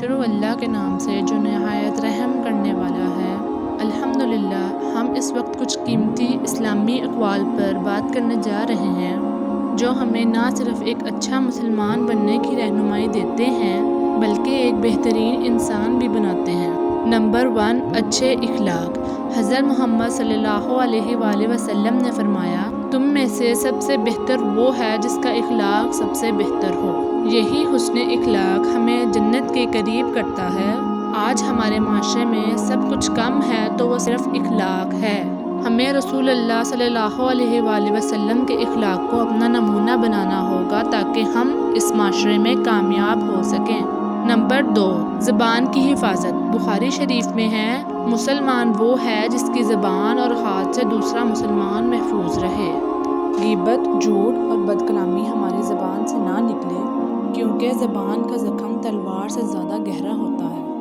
شروع اللہ کے نام سے جو نہایت رحم کرنے والا ہے۔ الحمدللہ ہم اس وقت کچھ قیمتی اسلامی اقوال پر بات کرنے جا رہے ہیں جو ہمیں نہ صرف ایک اچھا مسلمان بننے کی رہنمائی دیتے ہیں بلکہ ایک بہترین انسان بھی بناتے ہیں۔ نمبر 1، اچھے اخلاق۔ حضرت محمد صلی اللہ علیہ وآلہ وسلم نے فرمایا، تم میں سے سب سے بہتر وہ ہے جس کا اخلاق سب سے بہتر ہو۔ یہی حسن اخلاق ہمیں جنت کے قریب کرتا ہے۔ آج ہمارے معاشرے میں سب کچھ کم ہے تو وہ صرف اخلاق ہے۔ ہمیں رسول اللہ صلی اللہ علیہ وآلہ وسلم کے اخلاق کو اپنا نمونہ بنانا ہوگا تاکہ ہم اس معاشرے میں کامیاب ہو سکیں۔ نمبر 2، زبان کی حفاظت۔ بخاری شریف میں ہے، مسلمان وہ ہے جس کی زبان اور ہاتھ سے دوسرا مسلمان محفوظ رہے۔ غیبت، جھوٹ اور بد کلامی ہماری زبان سے نہ نکلے، کیونکہ زبان کا زخم تلوار سے زیادہ گہرا ہوتا ہے۔